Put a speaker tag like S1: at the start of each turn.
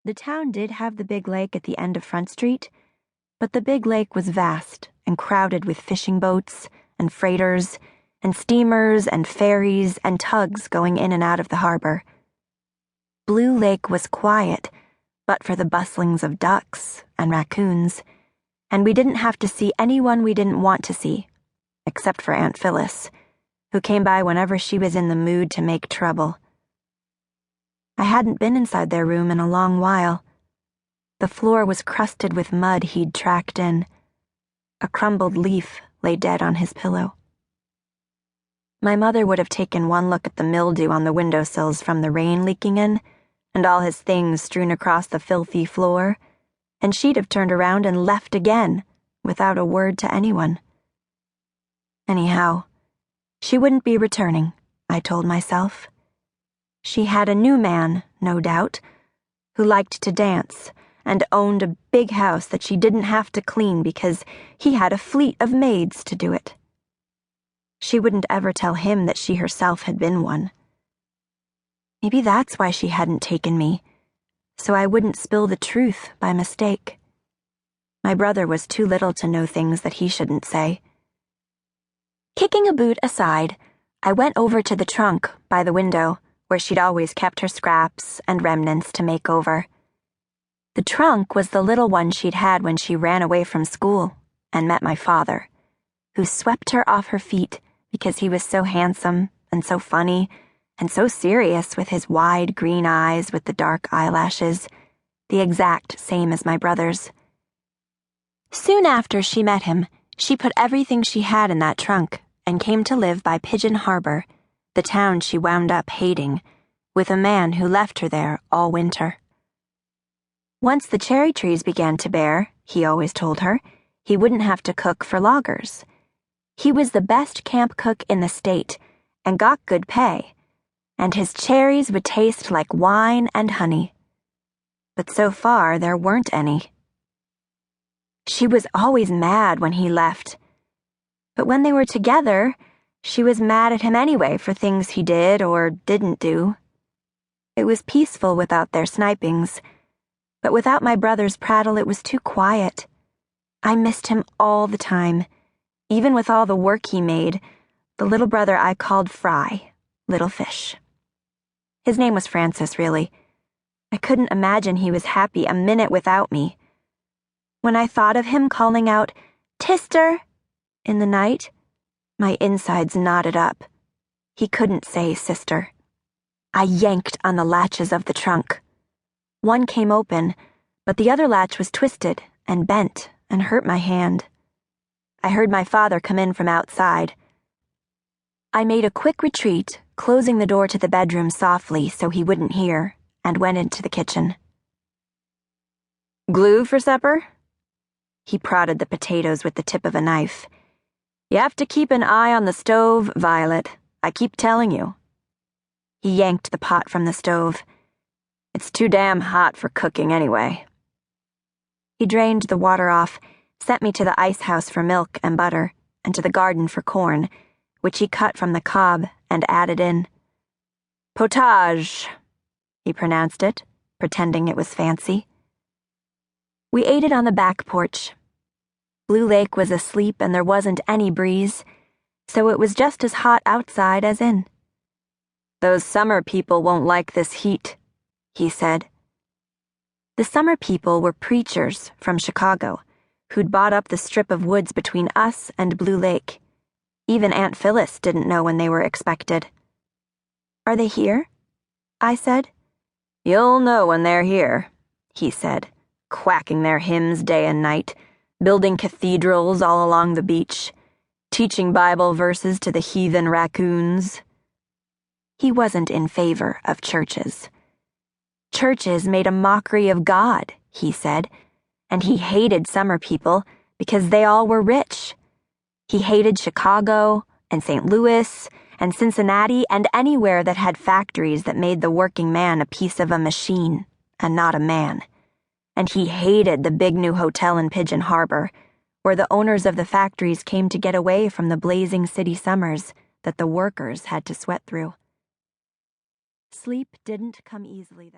S1: The town did have the big lake at the end of Front Street, but the big lake was vast and crowded with fishing boats and freighters and steamers and ferries and tugs going in and out of the harbor. Blue Lake was quiet, but for the bustlings of ducks and raccoons, and we didn't have to see anyone we didn't want to see, except for Aunt Phyllis, who came by whenever she was in the mood to make trouble. I hadn't been inside their room in a long while. The floor was crusted with mud he'd tracked in. A crumbled leaf lay dead on his pillow. My mother would have taken one look at the mildew on the windowsills from the rain leaking in, and all his things strewn across the filthy floor, and she'd have turned around and left again, without a word to anyone. Anyhow, she wouldn't be returning, I told myself. She had a new man, no doubt, who liked to dance and owned a big house that she didn't have to clean because he had a fleet of maids to do it. She wouldn't ever tell him that she herself had been one. Maybe that's why she hadn't taken me, so I wouldn't spill the truth by mistake. My brother was too little to know things that he shouldn't say. Kicking a boot aside, I went over to the trunk by the window, where she'd always kept her scraps and remnants to make over. The trunk was the little one she'd had when she ran away from school and met my father, who swept her off her feet because he was so handsome and so funny and so serious with his wide green eyes with the dark eyelashes, the exact same as my brother's. Soon after she met him, she put everything she had in that trunk and came to live by Pigeon Harbor, the town she wound up hating, with a man who left her there all winter. Once the cherry trees began to bear, he always told her, he wouldn't have to cook for loggers. He was the best camp cook in the state and got good pay, and his cherries would taste like wine and honey. But so far there weren't any. She was always mad when he left, but when they were together, she was mad at him anyway for things he did or didn't do. It was peaceful without their snipings, but without my brother's prattle it was too quiet. I missed him all the time, even with all the work he made, the little brother I called Fry, Little Fish. His name was Francis, really. I couldn't imagine he was happy a minute without me. When I thought of him calling out, "Tister!" in the night, my insides knotted up. He couldn't say sister. I yanked on the latches of the trunk. One came open, but the other latch was twisted and bent and hurt my hand. I heard my father come in from outside. I made a quick retreat, closing the door to the bedroom softly so he wouldn't hear, and went into the kitchen. "Glue for supper?" He prodded the potatoes with the tip of a knife. "You have to keep an eye on the stove, Violet. I keep telling you." He yanked the pot from the stove. "It's too damn hot for cooking anyway." He drained the water off, sent me to the ice house for milk and butter, and to the garden for corn, which he cut from the cob and added in. "Potage," he pronounced it, pretending it was fancy. We ate it on the back porch. Blue Lake was asleep and there wasn't any breeze, so it was just as hot outside as in. "Those summer people won't like this heat," he said. The summer people were preachers from Chicago who'd bought up the strip of woods between us and Blue Lake. Even Aunt Phyllis didn't know when they were expected. "Are they here?" I said. "You'll know when they're here," he said, quacking their hymns day and night, building cathedrals all along the beach, teaching Bible verses to the heathen raccoons. He wasn't in favor of churches. Churches made a mockery of God, he said, and he hated summer people because they all were rich. He hated Chicago and St. Louis and Cincinnati and anywhere that had factories that made the working man a piece of a machine and not a man. And he hated the big new hotel in Pigeon Harbor, where the owners of the factories came to get away from the blazing city summers that the workers had to sweat through. Sleep didn't come easily then.